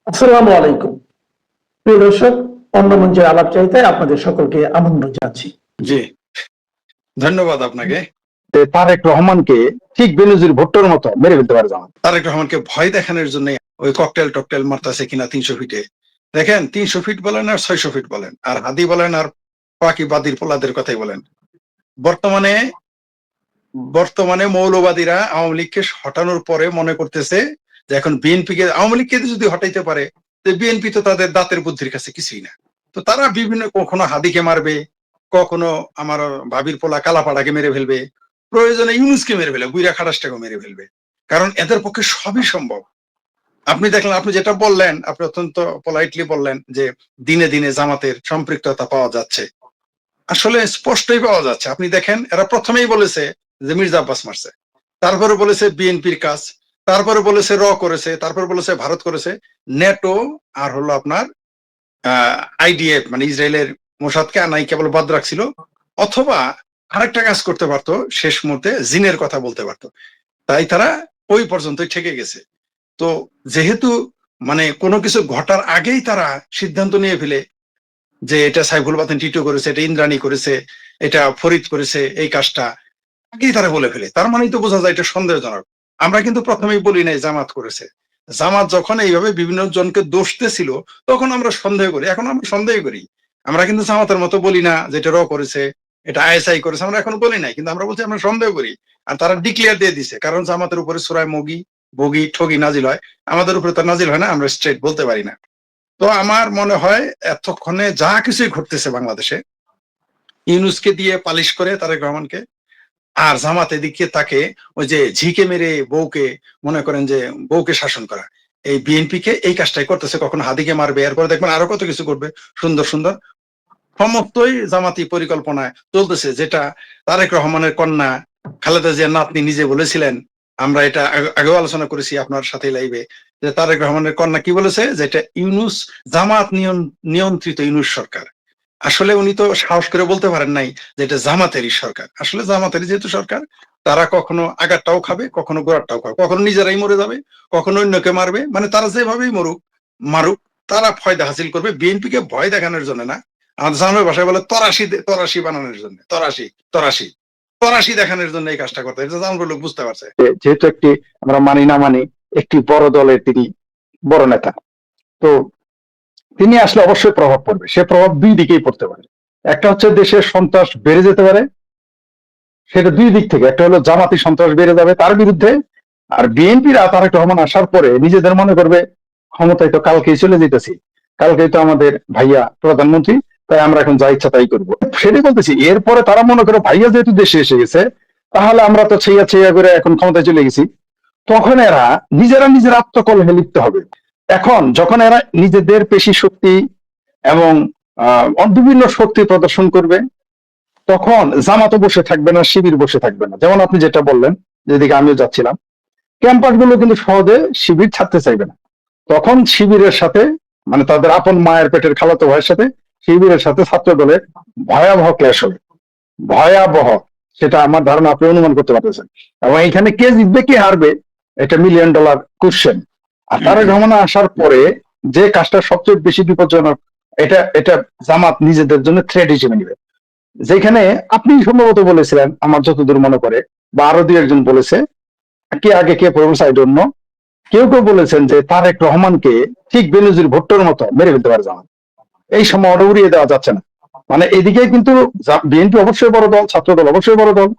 আসসালামু আলাইকুম। প্রিয় দর্শক, অন্য মঞ্চের আলাপচারিতায় আপনাদের সকলকে আমন্ত্রণ জানাচ্ছি। জি, ধন্যবাদ আপনাকে। তারেক রহমানকে ঠিক বেনজির ভুট্টোর মতো মেরে ফেলতে পারে জামাত। তারেক রহমানকে ভয় দেখানোর জন্য ওই ককটেল মারতাছে কিনা 300 ফিটে। দেখেন 300 ফিট বলেন আর 600 ফিট বলেন আর হাদি বলেন আর পাকি বাদির পোলাদের কথাই বলেন, বর্তমানে বর্তমানে মৌলবাদীরা আওয়ামী লীগকে হটানোর পরে মনে করতেছে যে এখন বিএনপিকে, আওয়ামী লীগকে যদি হটাইতে পারে বিএনপি তো তাদের দাঁতের বুদ্ধির কাছে কিছুই না। তো তারা বিভিন্ন, কখনো হাদিকে মারবে, কখনো আমার ভাবির পোলা কালাপাড়াকে মেরে ফেলবে, প্রয়োজনে ইউনুসকে মেরে ফেলবে, বুইরা খাটাসটাকে মেরে ফেলবে, কারণ এদের পক্ষে সবই সম্ভব। আপনি দেখলেন, আপনি যেটা বললেন, আপনি অত্যন্ত পোলাইটলি বললেন যে দিনে দিনে জামাতের সম্পৃক্ততা পাওয়া যাচ্ছে। আসলে স্পষ্টই পাওয়া যাচ্ছে। আপনি দেখেন, এরা প্রথমেই বলেছে যে মির্জা আব্বাস মারছে, তারপরে বলেছে বিএনপির কাজ, তারপরে বলেছে করেছে, তারপরে বলেছে ভারত করেছে, নেটো আর হলো আপনার আইডিএফ মানে ইসরায়েলের মোসাদকে আনাই কেবল বাদ রাখছিল, অথবা আরেকটা কাজ করতে পারতো, শেষ মুহূর্তে জিনের কথা বলতে পারতো। তাই তারা ওই পর্যন্তই ঠেকে গেছে। তো যেহেতু মানে কোনো কিছু ঘটার আগেই তারা সিদ্ধান্ত নিয়ে ফেলে যে এটা সাইফুল বাতিন টিটু করেছে, এটা ইন্দ্রাণী করেছে, এটা ফরিদ করেছে, এই কাজটা আগেই তারা বলে ফেলে, তার মানেই তো বোঝা যায় এটা সন্দেহজনক। আমরা কিন্তু প্রথমেই বলি নাই জামাত করেছে। জামাত যখন এইভাবে বিভিন্ন জনকে দোষ দিয়েছিল তখন আমরা সন্দেহ করি, এখন আমরা সন্দেহ করি। আমরা কিন্তু জামাতের মতো বলি না যে এটা করেছে, এটা আইএসআই করেছে, আমরা এখন বলি নাই, কিন্তু আমরা বলছি আমরা সন্দেহ করি। আর তারা ডিক্লেয়ার দিয়ে দিছে, কারণ জামাতের উপরে সূরা বগি ঠগি নাজিল হয়, আমাদের উপরে তো নাজিল হয় না, আমরা স্ট্রেট বলতে পারি না। তো আমার মনে হয় এতক্ষণে যা কিছুই ঘটতেছে বাংলাদেশে, ইউনুসকে দিয়ে পালিশ করে তারেক রহমানকে, আর জামাত এদিকে তাকে ওই যে ঝিকে মেরে বউকে, মনে করেন যে বউকে শাসন করা, এই বিএনপি কে এই কাজটাই করতেছে। কখন হাদিকে মারবে, এরপরে দেখবেন আরো কত কিছু করবে সুন্দর সুন্দর। সমস্তই জামাতি পরিকল্পনায় চলতেছে, যেটা তারেক রহমানের কন্যা খালেদা জিয়ার নাতনি নিজে বলেছিলেন। আমরা এটা আগেও আলোচনা করেছি আপনার সাথে লাইভে, যে তারেক রহমানের কন্যা কি বলেছে, যে এটা ইউনুস জামাত নিয়ন্ত্রিত ইউনুস সরকার। আসলে উনি তো সাহস করে বলতে পারেন নাই যে এটা জামাতেরই সরকার। আসলে জামাতেরই যেহেতু সরকার, তারা কখনো আগারটাও খাবে, কখনো গোড়ারটাও খাবে, কখনো নিজেরাই মরে যাবে, কখনো অন্যকে মারবে, মানে তারা যেভাবেই মারুক তারা ফয়দা হাসিল করবে। বিএনপি কে ভয় দেখানোর জন্য না, আমাদের জানার ভাষায় বলে তরাশি বানানোর জন্য, তরাশি দেখানোর জন্য এই কাজটা করতে, এটা জানবো লোক বুঝতে পারছে। যেহেতু একটি আমরা মানি না মানি একটি বড় দলের তিনি বড় নেতা, তো তিনি আসলে অবশ্যই প্রভাব পড়বে। সে প্রভাব দুই দিকেই পড়তে পারে। একটা হচ্ছে দেশের সন্ত্রাস বেড়ে যেতে পারে, সেটা দুই দিক থেকে। একটা হলো জামাতি সন্ত্রাস বেড়ে যাবে তার বিরুদ্ধে, আর বিএনপিরা তারেক রহমান আসার পরে নিজেদের মনে করবে ক্ষমতায় তো কালকেই চলে যেতেছি, কালকেই তো আমাদের ভাইয়া প্রধানমন্ত্রী, তাই আমরা এখন যা ইচ্ছা তাই করবো। সেটাই বলতেছি, এরপরে তারা মনে করো ভাইয়া যেহেতু দেশে এসে গেছে, তাহলে আমরা তো ছেয়া করে এখন ক্ষমতায় চলে গেছি। তখন এরা নিজেরা আত্মকলহে লিপ্ত হবে। এখন যখন এরা নিজেদের পেশি শক্তি এবং বিভিন্ন শক্তি প্রদর্শন করবে, তখন জামাতও বসে থাকবে না, শিবির বসে থাকবে না। যেমন আপনি যেটা বললেন, যেদিকে আমিও যাচ্ছিলাম, ক্যাম্পাস গুলো কিন্তু সহজে শিবির ছাড়তে চাইবে না। তখন শিবিরের সাথে, মানে তাদের আপন মায়ের পেটের খালাতো ভাইয়ের সাথে শিবিরের সাথে ছাত্র দলের ভয়াবহ ক্ল্যাশ হবে, ভয়াবহ। সেটা আমার ধারণা আপনি অনুমান করতে পারতেছেন। এবং এখানে কে জিতবে কে হারবে এটা $1,000,000 কোশ্চেন। আর তারেক রহমান আসার পরে যে কাজটা সবচেয়ে বেশি বিপজ্জনক, এটা জামাত নিজেদের জন্য থ্রেট হিসেবে নিবে। যেখানে আপনি সম্ভবত বলেছিলেন, আমার যতদূর মনে করে, বা আরো দুই একজন বলেছে, কে আগে কে পড়েছে আই ডোন্ট নো, কেউ বলেছেন যে তারেক রহমানকে ঠিক বেনজির ভুট্টোর মতো মেরে ফেলতে পারে জামাত। এই সময়টা উড়িয়ে দেওয়া যাচ্ছে না। মানে এদিকে কিন্তু বিএনপি অবশ্যই বড় দল, ছাত্র দল অবশ্যই বড় দল,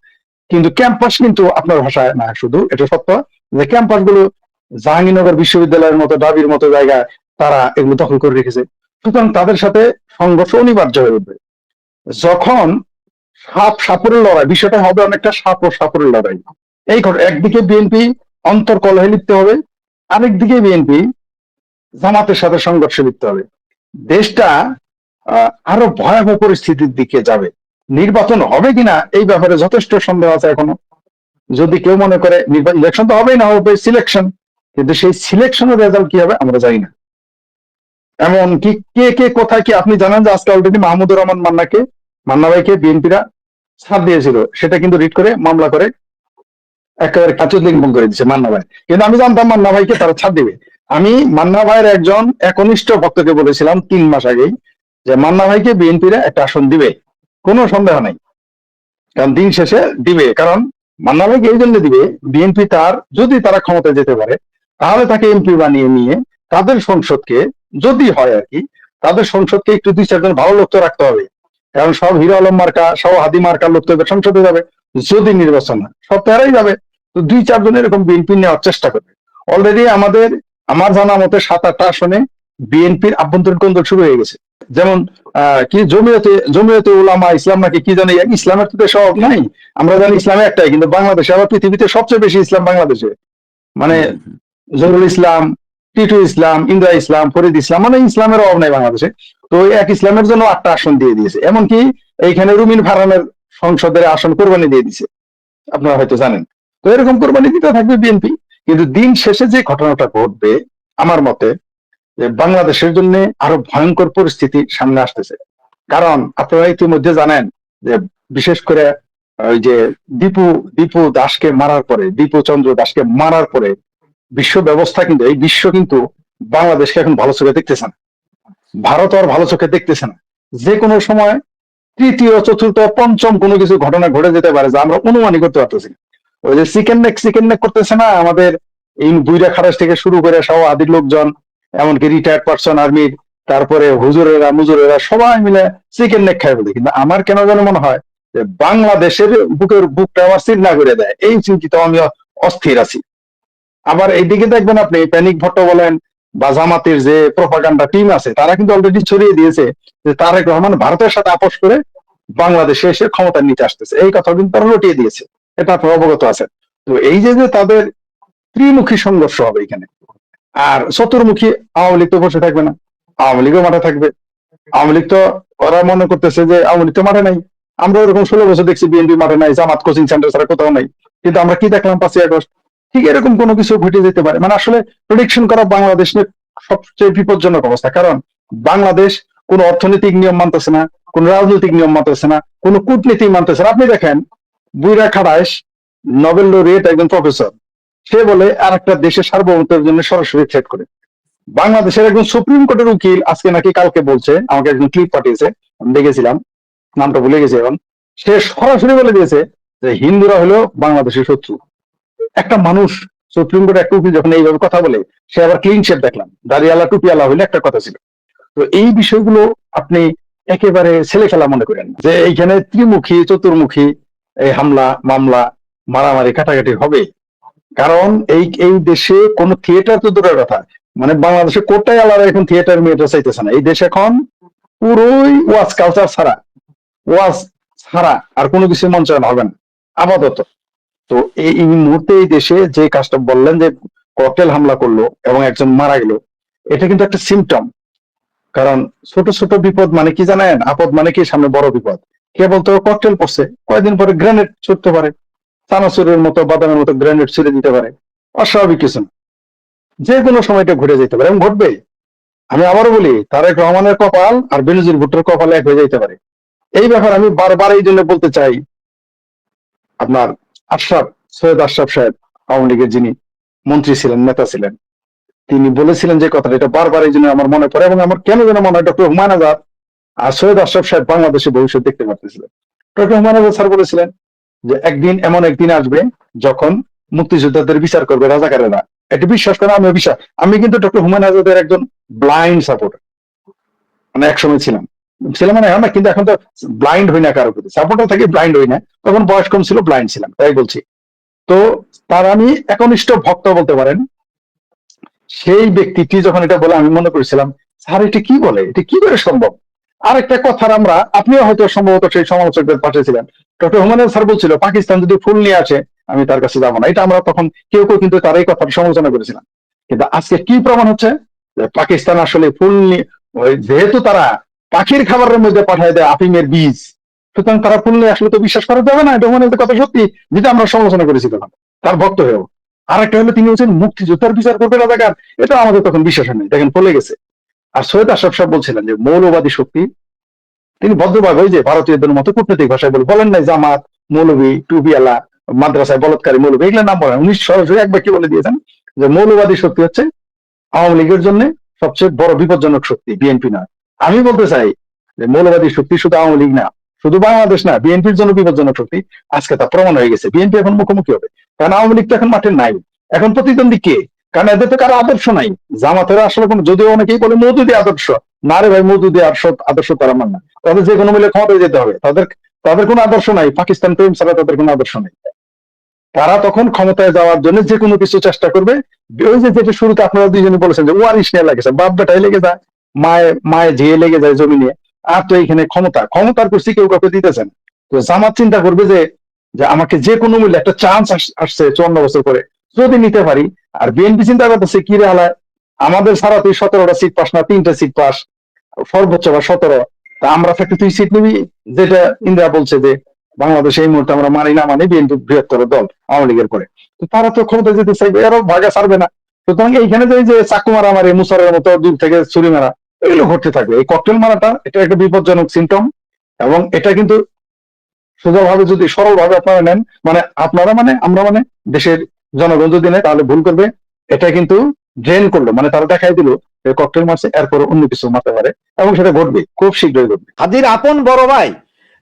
কিন্তু ক্যাম্পাস কিন্তু আপনার ভাষায় না, শুধু এটা সত্য যে ক্যাম্পাস গুলো জাহাঙ্গীরনগর বিশ্ববিদ্যালয়ের মতো, ডাবির মতো জায়গায় তারা এগুলো দখল করে রেখেছে। সুতরাং তাদের সাথে সংঘর্ষ অনিবার্য হয়ে উঠবে। যখন সাপ সাপুরের লড়াই, বিষয়টা হবে অনেকটা সাপ ও সাপুরের লড়াই। এই একদিকে বিএনপি অন্তর্কলহে লিপ্ত হবে, আরেকদিকে বিএনপি জামাতের সাথে সংঘর্ষে লিপ্ত হবে। দেশটা আরো ভয়াবহ পরিস্থিতির দিকে যাবে। নির্বাচন হবে কিনা এই ব্যাপারে যথেষ্ট সন্দেহ আছে এখনো। যদি কেউ মনে করে ইলেকশন তো হবেই না, হবে সিলেকশন, কিন্তু সেই সিলেকশনের রেজাল্ট কি হবে আমরা জানি না। এমন কি কে কে কোথায় কি আপনি জানেন যে আজকে অলরেডি মাহমুদুর রহমান মান্না ভাইকে বিএনপিরা ছাড় দিয়েছিল, সেটা কিন্তু রিট করে মামলা করে একেবারে কাচুর লিঙ্গন করে দিচ্ছে মান্না ভাই। কিন্তু আমি জানতাম মান্না ভাইকে তারা ছাড় দিবে, আমি মান্না ভাইয়ের একজন একনিষ্ঠ ভক্তকে বলেছিলাম 3 মাস আগেই যে মান্না ভাইকে বিএনপির একটা আসন দিবে, কোনো সন্দেহ নাই। কারণ দিন শেষে দিবে, কারণ মান্না ভাইকে এই জন্য দিবে, বিএনপি তার যদি তারা ক্ষমতায় যেতে পারে তাহলে তাকে এমপি বানিয়ে নিয়ে তাদের সংসদকে, যদি হয় আর কি, তাদের সংসদকে একটু 2-4 জন ভালো লোক তো রাখতে হবে। কারণ সব হিরো আলম মার্কা, সব হাদি মার্কার লোক তো এবার সংসদে যাবে, যদি নির্বাচন হয় সব তারাই যাবে। তো 2-4 জন এরকম বিএনপি নেওয়ার চেষ্টা করবে। অলরেডি আমার জানা মতে 7-8টা আসনে বিএনপির আভ্যন্তরীণ কোন্দল শুরু হয়ে গেছে। যেমন কি জমিয়তে উলামা ইসলাম নাকি কি জানি, ইসলামের তো সব নাই, আমরা জানি ইসলামে একটাই, কিন্তু বাংলাদেশে আবার পৃথিবীতে সবচেয়ে বেশি ইসলাম বাংলাদেশে, মানে জহুরুল ইসলাম, টিটু ইসলাম, ইন্দ্রা ইসলাম, ফরিদ ইসলাম, মানে ইসলামের অভাব নাই বাংলাদেশে। তো ওই এক ইসলামের জন্য 8টা আসন দিয়ে দিয়েছে, এমনকি এইখানে রুমিন ফারহানের সংসদের আসন কোরবানি দিয়ে দিছে, আপনারা হয়তো জানেন। তো এরকম কোরবানি দিতে থাকবে বিএনপি। কিন্তু দিন শেষে যে ঘটনাটা ঘটবে আমার মতে, যে বাংলাদেশের জন্য আরো ভয়ঙ্কর পরিস্থিতি সামনে আসতেছে। কারণ আপনারা ইতিমধ্যে জানেন যে বিশেষ করে ওই যে দীপু দাসকে মারার পরে, দীপু চন্দ্র দাসকে মারার পরে বিশ্ব ব্যবস্থা কিন্তু, এই বিশ্ব কিন্তু বাংলাদেশকে এখন ভালো চোখে দেখতেছে না, ভারত আর ভালো চোখে দেখতেছে না। যে কোনো সময় তৃতীয়, চতুর্থ, পঞ্চম কোনো কিছু ঘটনা ঘটে যেতে পারে, যা আমরা অনুমানই করতে পারতেছি না। ওই যে চিকেন নেক করতেছে না আমাদের এই বুইরা খারাজ থেকে শুরু করে সব আদির লোকজন, এমনকি রিটায়ার্ড পার্সন আর্মির, তারপরে হুজুরেরা মুজুরেরা সবাই মিলে চিকেন নেক খাই বলে। কিন্তু আমার কেন যেন মনে হয় যে বাংলাদেশের বুকটা আমার চিন্তা করে দেয়, এই চিন্তিত আমি অস্থির আছি। আবার এইদিকে দেখবেন আপনি প্যানিক ভট্ট বলেন বা জামাতের যে প্রোপাগান্ডা টিম আছে, তারা কিন্তু অলরেডি ছড়িয়ে দিয়েছে যে তারেক রহমান ভারতের সাথে আপোষ করে বাংলাদেশে এসে ক্ষমতা নিতে আসতেছে, এই কথা কিন্তু তারা রটিয়ে দিয়েছে, এটা আপনারা অবগত আছেন। তো এই যে তাদের ত্রিমুখী সংঘর্ষ হবে এখানে, আর চতুর্মুখী, আওয়ামী লীগ তো বসে থাকবে না, আওয়ামী লীগও মাঠে থাকবে। আওয়ামী লীগ তো, ওরা মনে করতেছে যে আওয়ামী লীগ তো মাঠে নাই, আমরা ওরকম 16 বছর দেখছি বিএনপি মাঠে নাই, জামাত কোচিং সেন্টার ছাড়া কোথাও নাই, কিন্তু আমরা কি দেখলাম 5ই আগস্ট, ঠিক এরকম কোনো কিছু ঘটে যেতে পারে। মানে আসলে প্রেডিকশন করা বাংলাদেশের সবচেয়ে বিপজ্জনক অবস্থা। কারণ বাংলাদেশ কোন অর্থনৈতিক নিয়ম মানতেছে না, কোন রাজনৈতিক নিয়ম মানতেছে না, কোন কূটনীতি মানতেছে না। আপনি দেখেন বুইরা খাড়াইশ নোবেল লরিয়েট একজন প্রফেসর, সে বলে আর একটা দেশের সার্বভৌমত্বের জন্য সরাসরি থ্রেট করে। বাংলাদেশের একজন সুপ্রিম কোর্টের উকিল আজকে নাকি কালকে বলছে, আমাকে একজন ক্লিপ পাঠিয়েছে, আমি দেখেছিলাম, নামটা ভুলে গেছি এখন, সে সরাসরি বলে দিয়েছে যে হিন্দুরা হলো বাংলাদেশের শত্রু। একটা মানুষ, সুপ্রিম কোর্টের একটা উকিল যখন এইভাবে কথা বলে, সে আবার ক্লিন শেপ দেখলাম, দাড়িওয়ালা টুপিওয়ালা হইলে একটা কথা ছিল। তো এই বিষয়গুলো আপনি একেবারে ছেলে খেলা মনে করেন না, যে এইখানে ত্রিমুখী চতুর্মুখী এই হামলা মামলা মারামারি কাটাকাটি হবে। কারণ এই দেশে কোনো থিয়েটার তো দূরের কথা, মানে বাংলাদেশে কোটাই আলাদা এখন থিয়েটার মিয়েটার চাইতেছে না। এই দেশ এখন পুরোই ওয়াজ কালচার ছাড়া, ওয়াজ ছাড়া আর কোনো কিছু মঞ্চায়ন হবে না আপাতত। তো এই মুহূর্তে এই দেশে যে কাজটা বললেন যে ককটেল হামলা করলো এবং একজন মারা গেল, এটা কিন্তু একটা সিমটম। কারণ ছোট ছোট বিপদ মানে কি জানেন, আপদ মানে কি সামনে বড় বিপদ। কেবল তো ককটেল পড়ছে, কয়েকদিন পরে গ্রেনেড ছুটতে পারে, চানাচুরের মতো বাদামের মতো গ্রেনেড ছুড়ে দিতে পারে, অস্বাভাবিক কিছু না। যে কোনো সময়টা ঘুরে যেতে পারে এবং ঘটবে। আমি আবারও বলি, তারেক রহমানের কপাল আর বেনজির ভুট্টোর কপাল এক হয়ে যেতে পারে। এই ব্যাপারে আমি বারবার এই জন্য বলতে চাই, আপনার সৈয়দ আশরাফ সাহেব, আওয়ামী লীগের যিনি মন্ত্রী ছিলেন, নেতা ছিলেন, তিনি বলেছিলেন যে কথাটা, এটা বারবার এই জন্য আমার মনে পড়ে। এবং আমার কেন যেন মনে হয় ডক্টর হুমায়ুন আজাদ আর সৈয়দ আশরাফ সাহেব বাংলাদেশে ভবিষ্যৎ দেখতে পারতেছিলেন। ডক্টর হুমায়ুন আজাদ স্যার বলেছিলেন যে এমন একদিন আসবে যখন মুক্তিযোদ্ধাদের বিচার করবে রাজাকারেরা। এটা বিশ্বাস করে আমি কিন্তু ডক্টর হুমায়ুন আজাদের একজন ব্লাইন্ড সাপোর্টার, মানে একসময় ছিলাম মানে এখন না, কিন্তু এখন তো ব্লাইন্ড হই না কারো প্রতি, সাপোর্টার থাকি, ব্লাইন্ড হই না। তখন বয়স কম ছিল, ব্লাইন্ড ছিলাম, তাই বলছি। তো তার আমি একনিষ্ঠ ভক্ত বলতে পারেন। সেই ব্যক্তিটি যখন এটা বলে, আমি মনে করেছিলাম স্যার এটা কি বলে, এটা কি করে সম্ভব। আর একটা কথার আপনিও হয়তো সম্ভবত সেই সমালোচকদের পাঠিয়েছিলেন, ডক্টর হুমায়ুন স্যার বলছিল পাকিস্তান যদি ফুল নিয়ে আসে আমি তার কাছে যাবো না। এটা আমরা তখন কেউ কিন্তু তার এই কথার সমালোচনা করেছিলাম। কিন্তু আজকে কি প্রমাণ হচ্ছে যে পাকিস্তান আসলে ফুল নিয়ে, যেহেতু তারা পাখির খাবারের মধ্যে পাঠায় দেয় আফিমের বীজ, সুতরাং তারা ফুল নিয়ে আসলে তো বিশ্বাস করা যাবে না। এটা হুমায়ুনের কথা সত্যি, যেটা আমরা সমালোচনা করেছি তখন তার ভক্ত হয়েও। আর একটা হলো তিনি বলছেন মুক্তিযোদ্ধার বিচার করবে রাজাকার, এটা আমাদের তখন বিশ্বাস নেই, দেখেন ফলে গেছে। আর সৈয়দ আশরাফ সাহেব বলছিলেন যে মৌলবাদী শক্তি, তিনি ভদ্রভাবে ওই যে ভারতীয়দের মতো কূটনৈতিক ভাষায় বলেন নাই জামাত, মৌলবী, টুপিয়ালা, মাদ্রাসায় বলৎকারী মৌলবী, এগুলো নাম বলেন। উনি সরাসরি একবার কি বলে দিয়েছেন যে মৌলবাদী শক্তি হচ্ছে আওয়ামী লীগের জন্য সবচেয়ে বড় বিপজ্জনক শক্তি বিএনপি না। আমি বলতে চাই যে মৌলবাদী শক্তি শুধু আওয়ামী লীগ না, শুধু বাংলাদেশ না, বিএনপির জন্য বিপজ্জনক শক্তি। আজকে তা প্রমাণ হয়ে গেছে। বিএনপি এখন মুখোমুখি হবে, কারণ আওয়ামী লীগ তো এখন মাঠে নাই। এখন প্রতিদ্বন্দ্বী কে? কারণ এদের তো কারো আদর্শ নাই। জামাতের আসলে কোনো, যদিও অনেকেই বলে মওদুদি আদর্শ, না রে ভাই, মওদুদি আদর্শ তারা মান না। তাদের যে কোনো মিলে ক্ষমতায় যেতে হবে। তাদের কোনো আদর্শ নাই। পাকিস্তান প্রেম ছাড়া তাদের কোনো আদর্শ নাই। তারা তখন ক্ষমতায় যাওয়ার জন্য যে কোনো কিছু চেষ্টা করবে। ওই যে যেটা শুরুতে আপনারা দুইজনে বলেছেন যে ওয়ারিশ নিয়ে লাগেছে, বাপ বেটাই লেগে যায়, মায়ে ঝিয়ে লেগে যায় জমি নিয়ে। আর তো এইখানে ক্ষমতার কুর্সি কেউ কাউকে দিতেছেন। তো জামাত চিন্তা করবে যে যে আমাকে যে কোনো মূল্যে একটা চান্স আসছে 54 বছর পরে, যদি নিতে পারি। আর বিএনপি চিন্তা করতেছে কি রে হালায়, আমাদের ছাড়া তুই 17টা সিট পাস না, 3টে সিট পাস, সর্বোচ্চ বা 17। তা আমরা থাকতে তুই সিট নিবি। যেটা ইন্দিরা বলছে যে বাংলাদেশে এই মুহূর্তে আমরা মানি না মানি বিএনপি বৃহত্তর দল আওয়ামী লীগের পরে। তো তারা তো ক্ষমতা যেতে চাইবে, এরাও ভাগা ছাড়বে না। সুতরাং এইখানে যে চাকু মারা মারি, মুসারের মতো দূর থেকে ছুরি মারা, এগুলো ঘটতে থাকবে। এই ককটেল মারাটা এটা একটা বিপজ্জনক সিমটম। এবং এটা কিন্তু সোজাভাবে যদি সরল ভাবে আপনারা নেন, মানে আপনারা মানে আমরা মানে দেশের জনগণ যদি নেয় তাহলে ভুল করবে। এটা কিন্তু ড্রেন করলো, মানে তারা দেখাই দিল ককটেল মারছে, এরপর অন্য কিছু মারতে পারে, এবং সেটা ঘটবে, খুব শীঘ্রই ঘটবে। হাদির আপন বড় ভাই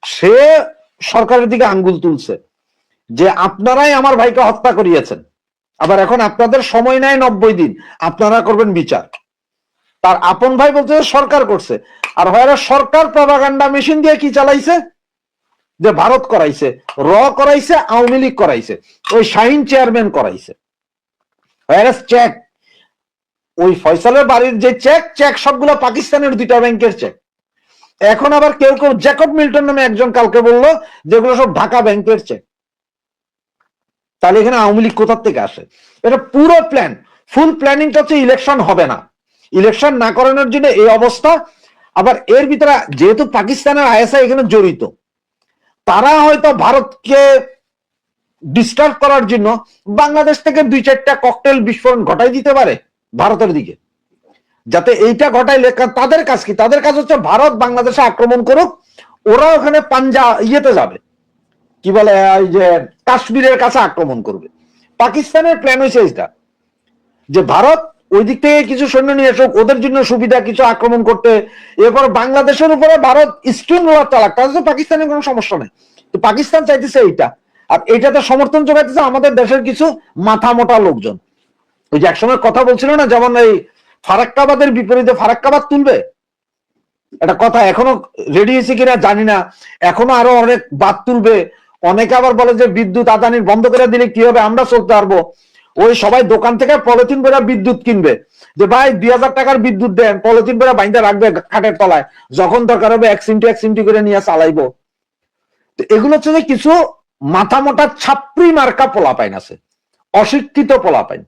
সে সরকারের দিকে আঙ্গুল তুলছে যে আপনারাই আমার ভাইকে হত্যা করিয়েছেন, আবার এখন আপনাদের সময় নেয় 90 দিন, আপনারা করবেন বিচার। তার আপন ভাই বলতে সরকার করছে, আর হয় সরকার প্রপাগান্ডা মেশিন দিয়ে কি চালাইছে, যে ভারত করাইছে, করাইছে, আওয়ামী লীগ করাইছে, ওই শাহিন চেয়ারম্যান করাইছে। চেক, ওই ফয়সালের বাড়ির যে চেক সবগুলো পাকিস্তানের 2টা ব্যাংকের চেক। এখন আবার কেউ জ্যাকব মিল্টন নামে একজন কালকে বললো যেগুলো সব ঢাকা ব্যাংকের চেক। তাহলে এখানে আওয়ামী লীগ কোথার থেকে আসে? এটা পুরো প্ল্যান, ফুল প্ল্যানিংটা হচ্ছে ইলেকশন হবে না, ইলেকশন না করানোর জন্য এই অবস্থা। আবার এর ভিতরে যেহেতু পাকিস্তানের আইএসআই এখানে জড়িত, তারা হয়তো ভারতকে ডিস্টার্ব করার জন্য বাংলাদেশ থেকে 2-4টা ককটেল বিস্ফোরণ ঘটাই দিতে পারে ভারতের দিকে, যাতে এইটা ঘটাইলে তাদের কাজ কি? তাদের কাজ হচ্ছে ভারত বাংলাদেশে আক্রমণ করুক, ওরা ওখানে পাঞ্জা ইয়েতে যাবে, কি বলে, এই যে কাশ্মীরের কাছে আক্রমণ করবে। পাকিস্তানের প্ল্যান হয়েছে এটা, যে ভারত ওই দিক থেকে কিছু সৈন্য নিয়ে আসুক, ওদের জন্য সুবিধা কিছু আক্রমণ করতে, এরপর বাংলাদেশের উপরে ভারত স্ট্রিং রোলার চালাক, তাহলে পাকিস্তানের কোনো সমস্যা নেই। তো পাকিস্তান চাইতেছে এইটা, আর এইটাতে সমর্থন যোগাইতেছে আমাদের দেশের কিছু মাথা মোটা লোকজন। ওই যে একসময় কথা বলছিল না, যেমন এই ফারাক্কাবাদের বিপরীতে ফারাক্কাবাদ তুলবে, একটা কথা এখনো রেডি হয়েছে কিনা জানি না, এখনো আরো অনেক বাদ তুলবে। অনেকে আবার বলে যে বিদ্যুৎ আদানি বন্ধ করে দিলে কি হবে, আমরা চলতে পারবো। ওই সবাই দোকান থেকে পলিথিন করে বিদ্যুৎ কিনবে, যে ভাই 2000 টাকার বিদ্যুৎ দেন, পলিথিন করে বাইন্দা রাখবে খাটের তলায়, যখন দরকার হবে 1 সিমটি করে নিয়ে চালাইবো। তো এগুলো হচ্ছে যে কিছু মাথা মোটা ছাপড়ি মার্কা পোলাপাইন আছে, অশিক্ষিত পোলাপাইন,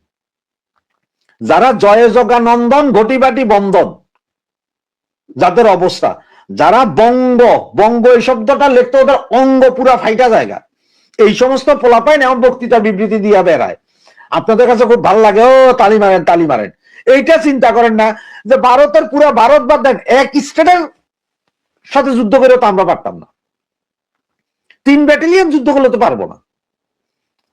যারা জয় জগানন্দন ঘটিবাটি বন্দন, যাদের অবস্থা, যারা বঙ্গ এই শব্দটা লিখতে ওদের অঙ্গ পুরা ফাইটা জায়গা, এই সমস্ত পোলাপাইন এমন বক্তৃতা বিবৃতি দিয়া বেড়ায়। আপনাদের কাছে খুব ভালো লাগে, ও তালি মারেন, এইটা চিন্তা করেন না যে ভারতের পুরো ভারত বাদ দেন, এক স্টেটের সাথে যুদ্ধ করে তো আমরা পারতাম না, 3 ব্যাটালিয়ন যুদ্ধ করলে তো পারবো না।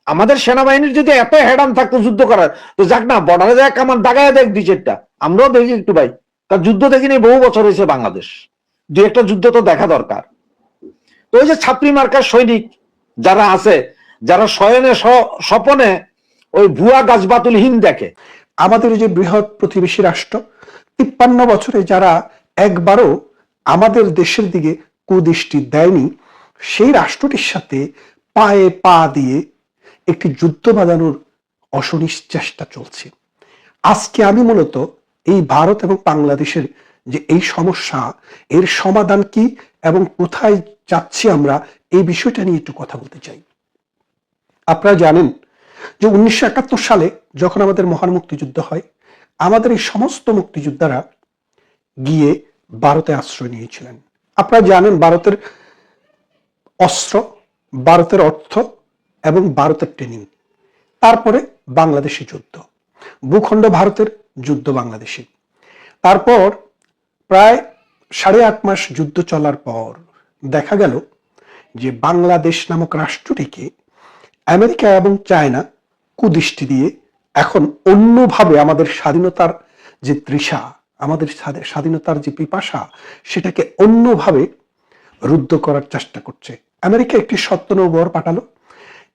আমাদের সেনাবাহিনীর যদি এত হেডাম থাকতো যুদ্ধ করার, তো যাক না, বর্ডারে যায় কামান দাগায় দেখ 2-4টা, আমরাও দেখি একটু ভাই, কারণ যুদ্ধ দেখিনি বহু বছর হয়েছে বাংলাদেশ, 2-একটা যুদ্ধ তো দেখা দরকার। তো ওই যে ছাত্রী মার্কার সৈনিক যারা আছে, যারা শয়নে স্বপনে ওই ভুয়া গাছবাতুলহীন দেখে, আমাদের যে বৃহৎ প্রতিবেশী রাষ্ট্র 53 বছরে যারা একবারও আমাদের দেশের দিকে কুদৃষ্টি দেয়নি, সেই রাষ্ট্রটির সাথে পায়ে পা দিয়ে একটি যুদ্ধ বাঁধানোর অশনিস চেষ্টা চলছে। আজকে আমি মূলত এই ভারত এবং বাংলাদেশের যে এই সমস্যা, এর সমাধান কি এবং কোথায় যাচ্ছি আমরা, এই বিষয়টা নিয়ে একটু কথা বলতে চাই। আপনারা জানেন যে 1971 সালে যখন আমাদের মহান মুক্তিযুদ্ধ হয়, আমাদের এই সমস্ত মুক্তিযোদ্ধারা গিয়ে ভারতে আশ্রয় নিয়েছিলেন। আপনারা জানেন ভারতের অস্ত্র, ভারতের অর্থ এবং ভারতের ট্রেনিং, তারপরে বাংলাদেশি যুদ্ধ, ভূখণ্ড ভারতের, যুদ্ধ বাংলাদেশি। তারপর প্রায় 8.5 মাস যুদ্ধ চলার পর দেখা গেল যে বাংলাদেশ নামক রাষ্ট্রটিকে আমেরিকা এবং চায়না কুদৃষ্টি দিয়ে এখন অন্যভাবে আমাদের স্বাধীনতার যে তৃষা, আমাদের স্বাধীনতার যে পিপাসা, সেটাকে অন্যভাবে রুদ্ধ করার চেষ্টা করছে। আমেরিকা একটি সত্য নৌবহর পাঠালো।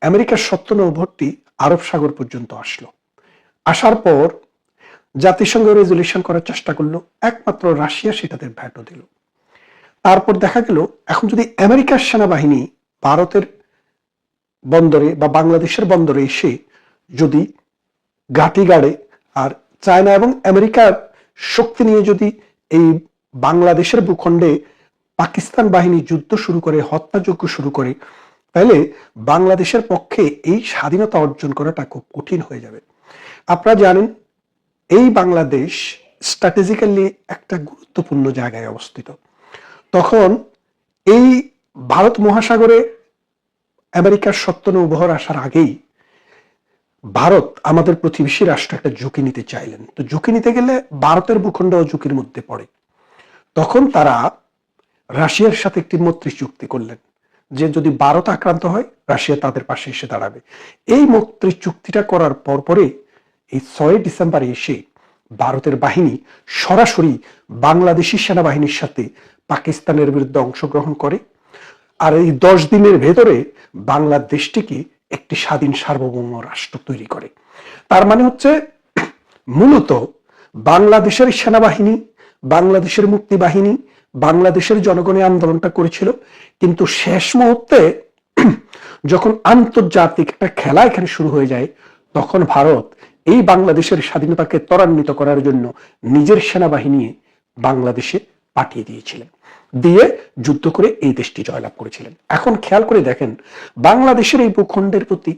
আমেরিকার সত্য নৌবহরটি আরব সাগর পর্যন্ত আসলো। আসার পর জাতিসংঘ রেজলিউশন করার চেষ্টা করলো, একমাত্র রাশিয়া সেটাতে ভ্যাটো দিল। তারপর দেখা গেল এখন যদি আমেরিকার সেনাবাহিনী ভারতের বন্দরে বা বাংলাদেশের বন্দরে এসে যদি ঘাঁটি গাড়ে, আর চায়না এবং আমেরিকার শক্তি নিয়ে যদি এই বাংলাদেশের ভূখণ্ডে পাকিস্তান বাহিনী যুদ্ধ শুরু করে, হত্যাযজ্ঞ শুরু করে, তাহলে বাংলাদেশের পক্ষে এই স্বাধীনতা অর্জন করাটা খুব কঠিন হয়ে যাবে। আপনারা জানেন এই বাংলাদেশ স্ট্র্যাটেজিক্যালি একটা গুরুত্বপূর্ণ জায়গায় অবস্থিত। তখন এই ভারত মহাসাগরে আমেরিকার সত্য নৌবহর আসার আগেই ভারত আমাদের প্রতিবেশী রাষ্ট্র একটা ঝুঁকি নিতে চাইলেন। তো ঝুঁকি নিতে গেলে ভারতের ভূখণ্ড ঝুঁকির মধ্যে পড়ে। তখন তারা রাশিয়ার সাথে একটি মৈত্রী চুক্তি করলেন যে যদি ভারত আক্রান্ত হয় রাশিয়া তাদের পাশে এসে দাঁড়াবে। এই মৈত্রী চুক্তিটা করার পরে এই 6 ডিসেম্বরে এসে ভারতের বাহিনী সরাসরি বাংলাদেশি সেনাবাহিনীর সাথে পাকিস্তানের বিরুদ্ধে অংশগ্রহণ করে। আর এই 10 দিনের ভেতরে বাংলাদেশটিকে একটি স্বাধীন সার্বভৌম রাষ্ট্র তৈরি করে। তার মানে হচ্ছে মূলত বাংলাদেশের সেনাবাহিনী, বাংলাদেশের মুক্তি বাহিনী, বাংলাদেশের জনগণের আন্দোলনটা করেছিল, কিন্তু শেষ মুহূর্তে যখন আন্তর্জাতিক একটা খেলা এখানে শুরু হয়ে যায়, তখন ভারত এই বাংলাদেশের স্বাধীনতাকে ত্বরান্বিত করার জন্য নিজের সেনাবাহিনী বাংলাদেশে পাঠিয়ে দিয়েছিলেন, দিয়ে যুদ্ধ করে এই দেশটি জয়লাভ করেছিলেন। এখন খেয়াল করে দেখেন বাংলাদেশের এই ভূখণ্ডের প্রতি,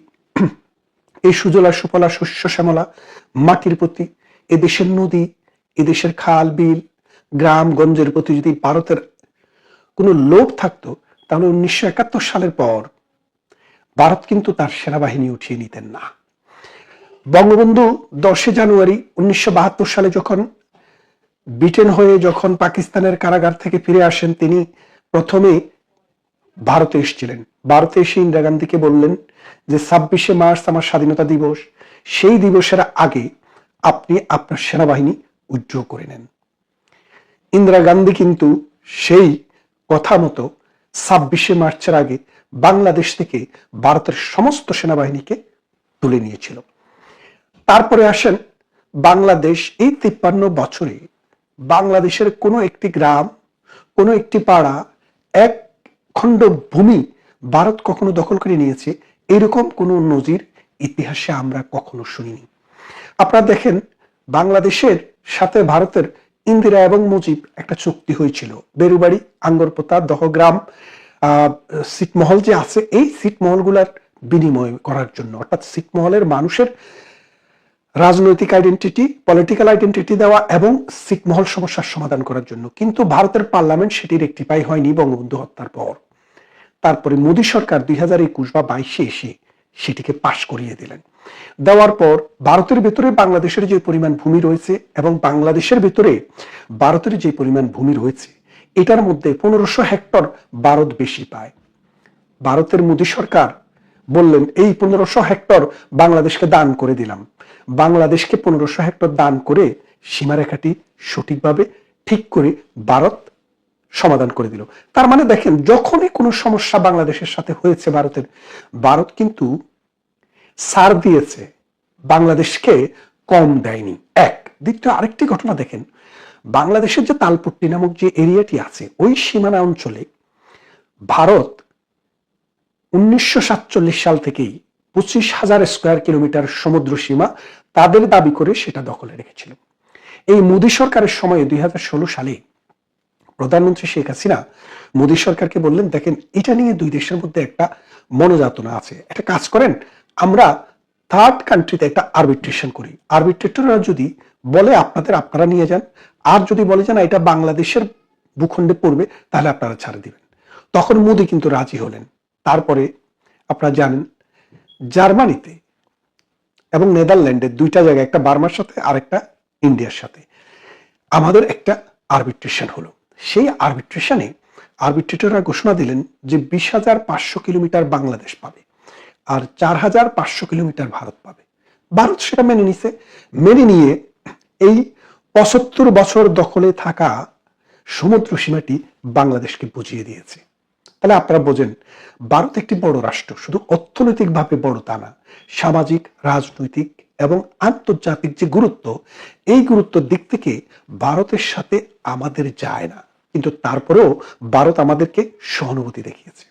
এই সুজলা সুফলা শস্য শ্যামলা মাটির প্রতি, এদেশের নদী, এদেশের খাল বিল গ্রাম গঞ্জের প্রতি যদি ভারতের কোনো লোভ থাকতো, তাহলে 1971 সালের পর ভারত কিন্তু তার সেনাবাহিনী উঠিয়ে নিতেন না। বঙ্গবন্ধু 10 জানুয়ারি 1972 সালে যখন ব্রিটেন হয়ে যখন পাকিস্তানের কারাগার থেকে ফিরে আসেন, তিনি প্রথমে ভারতে এসেছিলেন। ভারতে এসে ইন্দিরা গান্ধীকে বললেন যে 26শে মার্চ আমার স্বাধীনতা দিবস, সেই দিবসের আগে আপনি আপনার সেনাবাহিনী উইথড্র করে নেন। ইন্দিরা গান্ধী কিন্তু সেই কথা মতো 26শে মার্চের আগে বাংলাদেশ থেকে ভারতের সমস্ত সেনাবাহিনীকে তুলে নিয়েছিল। তারপরে আসেন বাংলাদেশ, এই 53 বছরে বাংলাদেশের কোনো একটি গ্রাম, কোনো একটি পাড়া, এক খণ্ড ভূমি ভারত কখনো দখল করে নিয়েছে, এরকম কোনো নজির ইতিহাসে আমরা কখনো শুনিনি। আপনারা দেখেন বাংলাদেশের সাথে ভারতের ইন্দিরা এবং মুজিব একটা চুক্তি হয়েছিল, বেরুবাড়ি, আঙ্গরপোতা, দহগ্রাম, ছিটমহল যে আছে, এই ছিটমহলগুলার বিনিময় করার জন্য, অর্থাৎ ছিটমহলের মানুষের রাজনৈতিক আইডেন্টিটি, পলিটিক্যাল আইডেন্টিটি দেওয়া এবং ছিটমহল সমস্যার সমাধান করার জন্য। কিন্তু ভারতের পার্লামেন্ট সেটি রেকটিফাই হয়নি বঙ্গবন্ধু হত্যার পর। তারপরে মোদী সরকার 2021 বা 22-এ এসে সেটিকে পাশ করিয়ে দিলেন। দেওয়ার পর ভারতের ভেতরে বাংলাদেশের যে পরিমাণ ভূমি রয়েছে এবং বাংলাদেশের ভেতরে ভারতের যে পরিমাণ ভূমি রয়েছে, এটার মধ্যে 1500 হেক্টর ভারত বেশি পায়। ভারতের মোদী সরকার বললেন এই 1500 হেক্টর বাংলাদেশকে দান করে দিলাম। বাংলাদেশকে 1500 হেক্টর দান করে সীমারেখাটি সঠিকভাবে ঠিক করে ভারত সমাধান করে দিল। তার মানে দেখেন যখনই কোনো সমস্যা বাংলাদেশের সাথে হয়েছে ভারত কিন্তু ছাড় দিয়েছে, বাংলাদেশকে কম দেয়নি। এক, দ্বিতীয় আরেকটি ঘটনা দেখেন, বাংলাদেশের যে তালপট্টি নামক যে এরিয়াটি আছে, ওই সীমানা অঞ্চলে ভারত 1947 সাল থেকেই 25,000 স্কোয়ার কিলোমিটার সমুদ্র সীমা তাদের দাবি করে সেটা দখলে রেখেছিল। এই মোদী সরকারের সময়ে 2016 সালে প্রধানমন্ত্রী শেখ হাসিনা মোদী সরকারকে বললেন, দেখেন এটা নিয়ে দুই দেশের মধ্যে একটা মনোযাতনা আছে, একটা কাজ করেন, আমরা থার্ড কান্ট্রিতে একটা আরবিট্রেশন করি। আরবিট্রেটররা যদি বলে আপনারা নিয়ে যান, আর যদি বলে যে না এটা বাংলাদেশের ভূখণ্ডে পড়বে, তাহলে আপনারা ছাড় দিবেন। তখন মোদী কিন্তু রাজি হলেন। তারপরে আপনারা জানেন জার্মানিতে এবং নেদারল্যান্ডে, দুইটা জায়গায়, একটা বার্মার সাথে আর একটা ইন্ডিয়ার সাথে আমাদের একটা আরবিট্রেশন হলো। সেই আরবিট্রেশনে আরবিট্রেটররা ঘোষণা দিলেন যে 20,500 কিলোমিটার বাংলাদেশ পাবে আর 4,500 কিলোমিটার ভারত পাবে। ভারত সেটা মেনে নিছে। মেনে নিয়ে এই 75 বছর দখলে থাকা সমুদ্র সীমাটি বাংলাদেশকে বুঝিয়ে দিয়েছে। তাহলে আপনারা বোঝেন, ভারত একটি বড় রাষ্ট্র, শুধু অর্থনৈতিকভাবে বড় তা না, সামাজিক, রাজনৈতিক এবং আন্তর্জাতিক যে গুরুত্ব, এই গুরুত্বের দিক থেকে ভারতের সাথে আমাদের যায় না, কিন্তু তারপরেও ভারত আমাদেরকে সহানুভূতি দেখিয়েছে।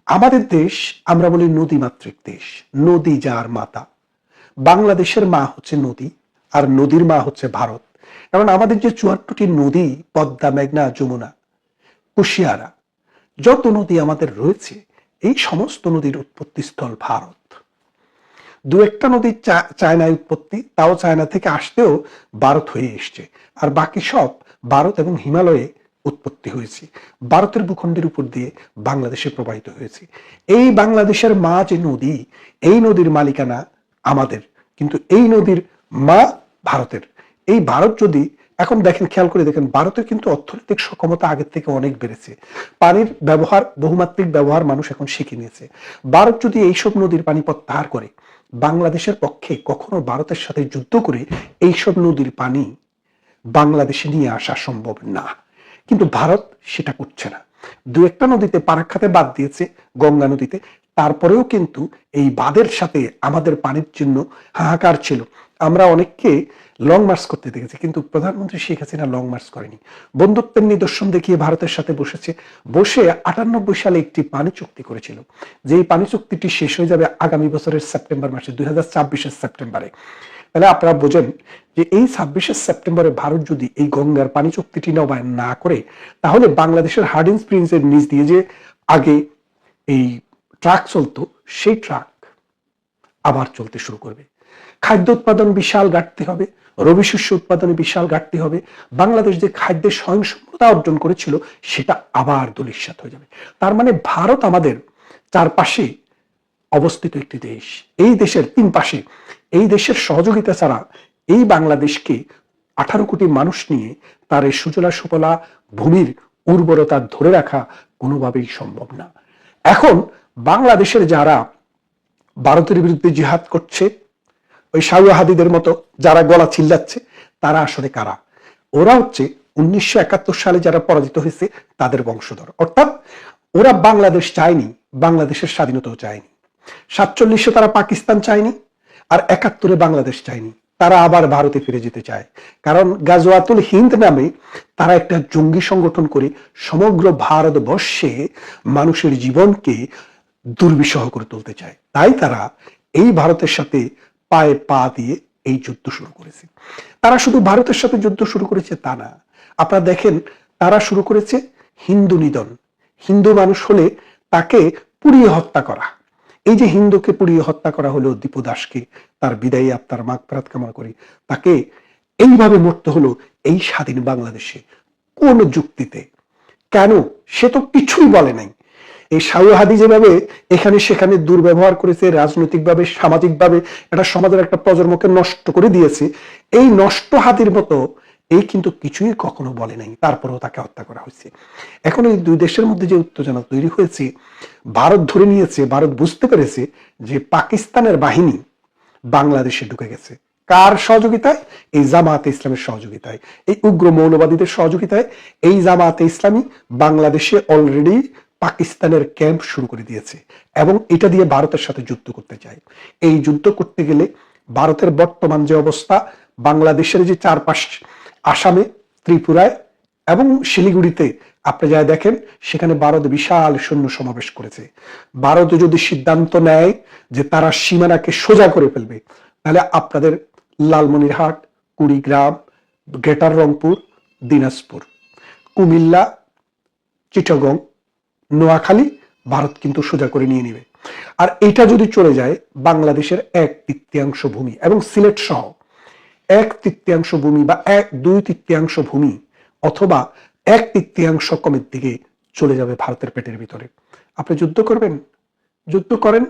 আমাদের দেশ, আমরা বলি নদীমাতৃক দেশ, নদী যার মাতা। বাংলাদেশের মা হচ্ছে নদী, আর নদীর মা হচ্ছে ভারত। কারণ আমাদের যে 74টি নদী, পদ্মা, মেঘনা, যমুনা, কুশিয়ারা, যত নদী আমাদের রয়েছে, এই সমস্ত নদীর উৎপত্তি স্থল ভারত। দু একটা নদী চায়নায় উৎপত্তি, তাও চায়না থেকে আসতেও ভারত হয়ে এসছে, আর বাকি সব ভারত এবং হিমালয়ে উৎপত্তি হয়েছে, ভারতের ভূখণ্ডের উপর দিয়ে বাংলাদেশে প্রবাহিত হয়েছে। এই বাংলাদেশের মা যে নদী, এই নদীর মালিকানা আমাদের, কিন্তু এই নদীর মা ভারতের। এই ভারত যদি এখন দেখেন, খেয়াল করে দেখেন, ভারতের কিন্তু অর্থনৈতিক সক্ষমতা আগের থেকে অনেক বেড়েছে। পানির ব্যবহার, বহুমাত্রিক ব্যবহার মানুষ এখন শিখে নিয়েছে। ভারত যদি এইসব নদীর পানি প্রত্যাহার করে, বাংলাদেশের পক্ষে কখনো ভারতের সাথে যুদ্ধ করে এইসব নদীর পানি বাংলাদেশে নিয়ে আসা সম্ভব না। কিন্তু ভারত সেটা করছে না। দু একটা নদীতে পারাক বাদ দিয়েছে, গঙ্গা নদীতে, তারপরেও কিন্তু এই বাঁধের সাথে আমাদের পানির জন্য হাহাকার ছিল। আমরা অনেককে লং মার্চ করতে দেখেছি, কিন্তু প্রধানমন্ত্রী শেখ হাসিনা লং মার্চ করেনি। বন্ধুত্বের নিদর্শন দেখিয়ে ভারতের সাথে বসে 98 সালে একটি পানি চুক্তি করেছিল, যে এই পানি চুক্তিটি শেষ হয়ে যাবে আগামী বছরের সেপ্টেম্বর মাসে, 2026-এর সেপ্টেম্বরে। তাহলে আপনারা বোঝেন যে এই 26 সেপ্টেম্বরে ভারত যদি এই গঙ্গার পানি চুক্তিটি নবায়ন না করে, তাহলে বাংলাদেশের হার্ডিন স্প্রিংসের নিচ দিয়ে যে আগে এই ট্রাক চলতো, সেই ট্রাক আবার চলতে শুরু করবে। খাদ্য উৎপাদন বিশাল ঘাটতি হবে, রবি শস্য উৎপাদনে বিশাল ঘাটতি হবে। বাংলাদেশ যে খাদ্যের স্বয়ংসম্পূর্ণতা অর্জন করেছিল, সেটা আবার ধূলিসাৎ হয়ে যাবে। তার মানে ভারত আমাদের চারপাশে অবস্থিত একটি দেশ। এই দেশের 3 পাশে, এই দেশের সহযোগিতা ছাড়া এই বাংলাদেশকে 18 কোটি মানুষ নিয়ে তার এই সুজলা সুফলা ভূমির উর্বরতা ধরে রাখা কোনোভাবেই সম্ভব না। এখন বাংলাদেশের যারা ভারতের বিরুদ্ধে জিহাদ করছে, ওই শাহওয়াহাদিদের মতো যারা গলা চিল্লাচ্ছে, তারা আসলে কারা? ওরা হচ্ছে 1971 সালে যারা পরাজিত হয়েছে তাদের বংশধর। অর্থাৎ ওরা বাংলাদেশ চায়নি, বাংলাদেশের স্বাধীনতাও চায়নি। 47-এ তারা পাকিস্তান চায়নি, আর 71-এ বাংলাদেশ চায়নি। তারা আবার ভারতে ফিরে যেতে চায়, কারণ গাজওয়াতুল হিন্দ নামে তারা একটা জঙ্গি সংগঠন করে সমগ্র ভারতবর্ষে মানুষের জীবনকে দুর্বিষহ করে তুলতে চায়। তাই তারা এই ভারতের সাথে পায়ে পা দিয়ে এই যুদ্ধ শুরু করেছে। তারা শুধু ভারতের সাথে যুদ্ধ শুরু করেছে তা না, আপনারা দেখেন, তারা শুরু করেছে হিন্দু নিধন। হিন্দু মানুষ হলে তাকে পুড়িয়ে হত্যা করা। এই যে হিন্দুকে পুড়িয়ে হত্যা করা হলো, দীপু দাসকে, তার বিদায়ী আত্মার মাগফিরাত কামনা করি, তাকে এইভাবে মরতে হলো এই স্বাধীন বাংলাদেশে কোন যুক্তিতে? কেন? সে তো কিছুই বলে নাই। এই শাহওয়াহাদি যেভাবে এখানে সেখানে দুর্ব্যবহার করেছে, রাজনৈতিকভাবে, সামাজিকভাবে এটা সমাজের একটা প্রজন্মকে নষ্ট করে দিয়েছে, এই নষ্ট হাতির মতো এই কিন্তু কিছুই কখনো বলে নাই, তারপরেও তাকে হত্যা করা হয়েছে। এখন এই দুই দেশের মধ্যে যে উত্তেজনা তৈরি হয়েছে, ভারত ধরে নিয়েছে, ভারত বুঝতে পেরেছে যে পাকিস্তানের বাহিনী বাংলাদেশে ঢুকে গেছে। কার সহযোগিতায়? এই জামায়াতে ইসলামের সহযোগিতায়, এই উগ্র মৌলবাদীদের সহযোগিতায়। এই জামায়াতে ইসলামী বাংলাদেশে অলরেডি পাকিস্তানের ক্যাম্প শুরু করে দিয়েছে এবং এটা দিয়ে ভারতের সাথে যুদ্ধ করতে চায়। এই যুদ্ধ করতে গেলে ভারতের বর্তমান যে অবস্থা, বাংলাদেশের যে চারপাশ, আসামে, ত্রিপুরায় এবং শিলিগুড়িতে আপনি যা দেখেন, সেখানে ভারত বিশাল সৈন্য সমাবেশ করেছে। ভারত যদি সিদ্ধান্ত নেয় যে তারা সীমানাকে সোজা করে ফেলবে, তাহলে আপনাদের লালমনিরহাট, কুড়িগ্রাম, গ্রেটার রংপুর, দিনাজপুর, কুমিল্লা, চিটাগং, নোয়াখালী ভারত কিন্তু সোজা করে নিয়ে নিবে। আর এটা যদি চলে যায়, বাংলাদেশের 1/3 ভূমি এবং সিলেট সহ 1/3 ভূমি বা 2/3 ভূমি অথবা 1/3 কমের দিকে চলে যাবে ভারতের পেটের ভিতরে। আপনি যুদ্ধ করবেন? যুদ্ধ করেন।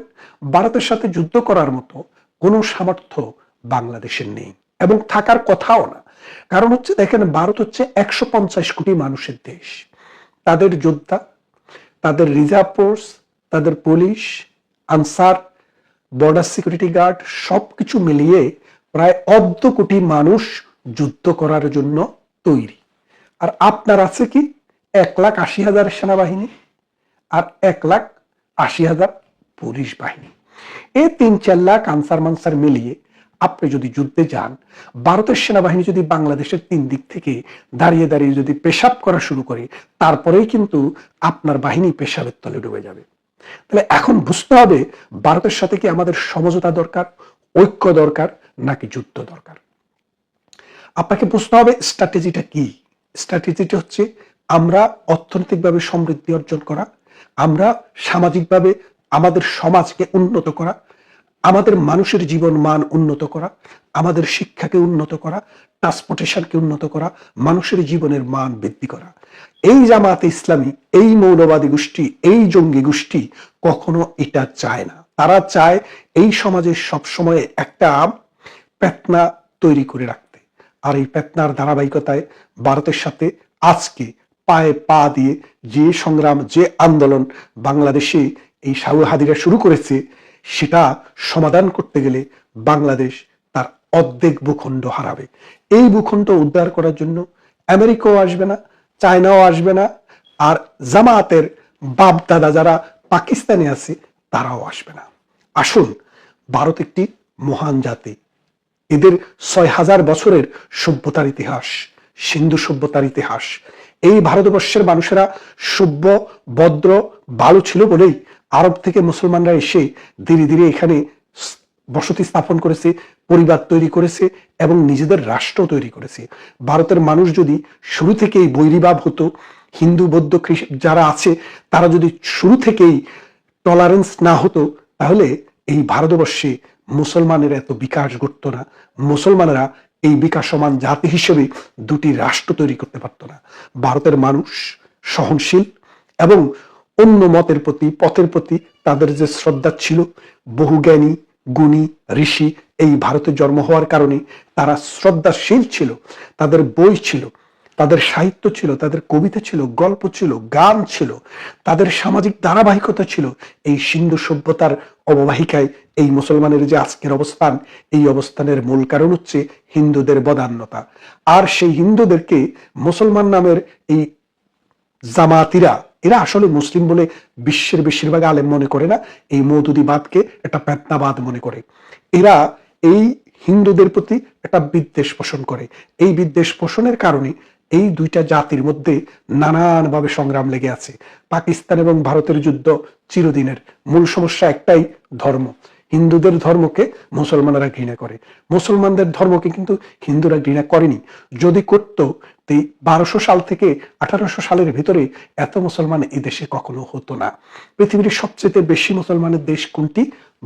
ভারতের সাথে যুদ্ধ করার মতো কোনো সামর্থ্য বাংলাদেশের নেই এবং থাকার কথাও না। কারণ হচ্ছে, দেখেন, ভারত হচ্ছে 150 কোটি মানুষের দেশ। তাদের যোদ্ধা, তাদের রিজার্ভ ফোর্স, তাদের police, Ansar, border security guard সবকিছু মিলিয়ে প্রায় 1.25 কোটি মানুষ যুদ্ধ করার জন্য তৈরি। আর আপনার আছে কি 1,80,000 সেনাবাহিনী আর 1,80,000 পুলিশ বাহিনী। এই 3-4 লাখ আনসার মানসার মিলিয়ে আপনি যদি যুদ্ধে যান, ভারতের সেনাবাহিনী যদি বাংলাদেশের 3 দিক থেকে দাঁড়িয়ে দাঁড়িয়ে যদি পেশাব করা শুরু করে, তারপরেই কিন্তু আপনার বাহিনী পেশাবের তলে ডুবে যাবে। তাহলে এখন বুঝতে হবে ভারতের সাথে কি আমাদের সমঝোতা দরকার, ঐক্য দরকার, নাকি যুদ্ধ দরকার। আপনাকে বুঝতে হবে স্ট্র্যাটেজিটা কি। স্ট্র্যাটেজিটা হচ্ছে আমরা অর্থনৈতিকভাবে সমৃদ্ধি অর্জন করা, আমরা সামাজিকভাবে আমাদের সমাজকে উন্নত করা, আমাদের মানুষের জীবন মান উন্নত করা, আমাদের শিক্ষাকে উন্নত করা, ট্রান্সপোর্টেশনকে উন্নত করা, মানুষের জীবনের মান বৃদ্ধি করা। এই জামাতে ইসলামী, এই মৌলবাদী গোষ্ঠী, এই জঙ্গি গোষ্ঠী কখনো এটা চায় না। তারা চায় এই সমাজে সবসময় একটা পেতনা তৈরি করে রাখতে। আর এই পেতনার ধারাবাহিকতায় ভারতের সাথে আজকে পায়ে পা দিয়ে যে সংগ্রাম, যে আন্দোলন বাংলাদেশে এই শাহহাদিরা শুরু করেছে, সেটা সমাধান করতে গেলে বাংলাদেশ তার অর্ধেক ভূখণ্ড হারাবে। এই ভূখণ্ড উদ্ধার করার জন্য আমেরিকাও আসবে না, চায়নাও আসবে না, আর জামাতের বাপ দাদা যারা পাকিস্তানে আছে তারাও আসবে না। আসুন, ভারত একটি মহান জাতি, এদের 6,000 বছরের সভ্যতার ইতিহাস, সিন্ধু সভ্যতার ইতিহাস। এই ভারতবর্ষের মানুষেরা সভ্য, ভদ্র, ভালো ছিল বলেই আরব থেকে মুসলমানরা এসে ধীরে ধীরে এখানে বসতি স্থাপন করেছে, পরিবার তৈরি করেছে এবং নিজেদের রাষ্ট্র তৈরি করেছে। ভারতের মানুষ যদি শুরু থেকেই বৈরীভাব হতো, হিন্দু বৌদ্ধ যারা আছে তারা যদি শুরু থেকেই টলারেন্স না হতো, তাহলে এই ভারতবর্ষে মুসলমানের এত বিকাশ ঘটতো না। মুসলমানেরা এই বিকাশমান জাতি হিসেবে দুটি রাষ্ট্র তৈরি করতে পারতো না। ভারতের মানুষ সহনশীল এবং অন্য মতের প্রতি, পথের প্রতি তাদের যে শ্রদ্ধা ছিল, বহু জ্ঞানী গুণী ঋষি এই ভারতে জন্ম হওয়ার কারণে তারা শ্রদ্ধাশীল ছিল। তাদের বই ছিল, তাদের সাহিত্য ছিল, তাদের কবিতা ছিল, গল্প ছিল, গান ছিল, তাদের সামাজিক ধারাবাহিকতা ছিল। এই সিন্ধু সভ্যতার অববাহিকায় এই মুসলমানের যে আজকের অবস্থান, এই অবস্থানের মূল কারণ হচ্ছে হিন্দুদের বদান্যতা। আর সেই হিন্দুদেরকে মুসলমান নামের এই জামাতিরা, এরা আসলে মুসলিম বলে বিশ্বের বেশিরভাগ আলেম মনে করে না, এই মওদুদিবাদকে একটা পেতনাবাদ মনে করে। এরা এই হিন্দুদের প্রতি একটা বিদ্বেষ পোষণ করে। এই বিদ্বেষ পোষণের কারণে এই দুইটা জাতির মধ্যে নানানভাবে সংগ্রাম লেগে আছে। পাকিস্তান এবং ভারতের যুদ্ধ চিরদিনের। মূল সমস্যা একটাই, ধর্ম। হিন্দুদের ধর্মকে মুসলমানরা ঘৃণা করে, মুসলমানদের ধর্মকে কিন্তু হিন্দুরা ঘৃণা করেনি। যদি করতো, 1200 সাল থেকে 1800 সালের ভিতরে এত মুসলমান এই দেশে কখনো হতো না। পৃথিবীর সবচেয়ে বেশি মুসলমানের দেশ কোনটি?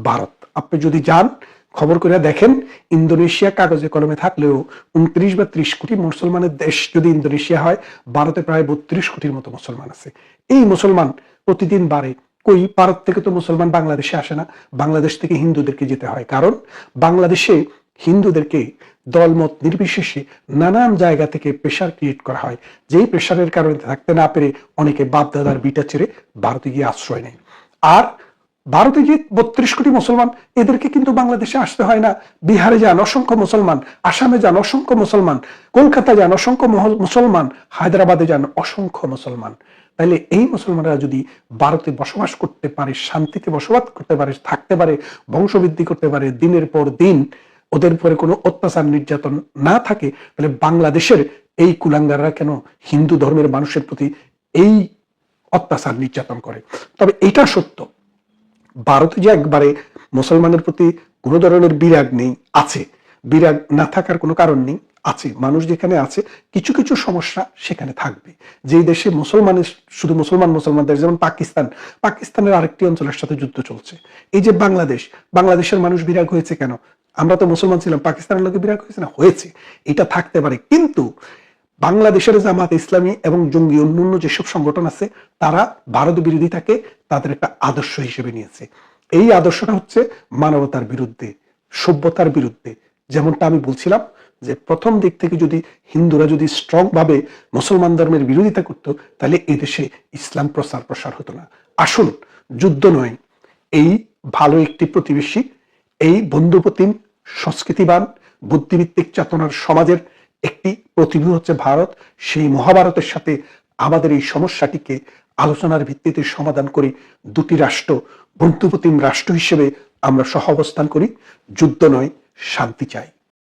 ভারত। আপনি যদি যান, খবর করে দেখেন, ইন্দোনেশিয়া কাগজে কলমে থাকলেও 29 বা 30 কোটি মুসলমানের দেশ যদি ইন্দোনেশিয়া হয়, ভারতে প্রায় 32 কোটির মতো মুসলমান আছে। এই মুসলমান প্রতিদিন বাড়ে। কই, ভারত থেকে তো মুসলমান বাংলাদেশে আসে না, বাংলাদেশ থেকে হিন্দুদেরকে যেতে হয়। কারণ বাংলাদেশে হিন্দুদেরকে দলমত নির্বিশেষে নানান জায়গা থেকে প্রেশার ক্রিয়েট করা হয়। যেই প্রেশারের কারণে থাকতে না পেরে অনেকে বাপ দাদার বিটা ছেড়ে ভারতে গিয়ে আশ্রয় নেয়। আর ভারতে যে 32 কোটি মুসলমান, এদেরকে কিন্তু বাংলাদেশে আসতে হয় না। বিহারে যান অসংখ্য মুসলমান, আসামে যান অসংখ্য মুসলমান, কলকাতা যান অসংখ্য মুসলমান, হায়দ্রাবাদে যান অসংখ্য মুসলমান। তাইলে এই মুসলমানরা যদি ভারতে বসবাস করতে পারে, শান্তিতে বসবাস করতে পারে, থাকতে পারে, বংশবৃদ্ধি করতে পারে, দিনের পর দিন ওদের উপরে কোনো অত্যাচার নির্যাতন না থাকে, তাহলে বাংলাদেশের এই কুলাঙ্গাররা কেন হিন্দু ধর্মের মানুষের প্রতি এই অত্যাচার নির্যাতন করে? তবে এটা সত্য, ভারতে যে একবারে মুসলমানের প্রতি কোনো ধরনের বিরাগ নেই, আছে। বিরাগ না থাকার কোনো কারণ নেই, আছে। মানুষ যেখানে আছে, কিছু কিছু সমস্যা সেখানে থাকবে। যে দেশে মুসলমানের শুধু মুসলমানদের, যেমন পাকিস্তানের আরেকটি অঞ্চলের সাথে যুদ্ধ চলছে। এই যে বাংলাদেশের মানুষ বিরাগ হয়েছে কেন? আমরা তো মুসলমান ছিলাম, পাকিস্তানের লোকে বিরাগ হয়েছে না? হয়েছে। এটা থাকতে পারে, কিন্তু বাংলাদেশের জামাত ইসলামী এবং জঙ্গি অন্যান্য যেসব সংগঠন আছে, তারা ভারত বিরোধিতাকে তাদের একটা আদর্শ হিসেবে নিয়েছে। এই আদর্শটা হচ্ছে মানবতার বিরুদ্ধে, সভ্যতার বিরুদ্ধে। যেমনটা আমি বলছিলাম যে প্রথম দিক থেকে যদি হিন্দুরা যদি স্ট্রং ভাবে মুসলমান ধর্মের বিরোধিতা করতো, তাহলে এদেশে ইসলাম প্রসার হতো না। আসুন, যুদ্ধ নয়, এই ভালো একটি প্রতিবেশী, এই বন্ধুপ্রতিম, সংস্কৃতিবান, বুদ্ধিভিত্তিক চেতনার সমাজের একটি প্রতিভূ হচ্ছে ভারত। সেই মহাভারতের সাথে আমাদের এই সমস্যাটিকে আলোচনার ভিত্তিতে সমাধান করি। দুটি রাষ্ট্র বন্ধুপ্রতিম রাষ্ট্র হিসেবে আমরা সহাবস্থান করি। যুদ্ধ নয়, শান্তি চাই।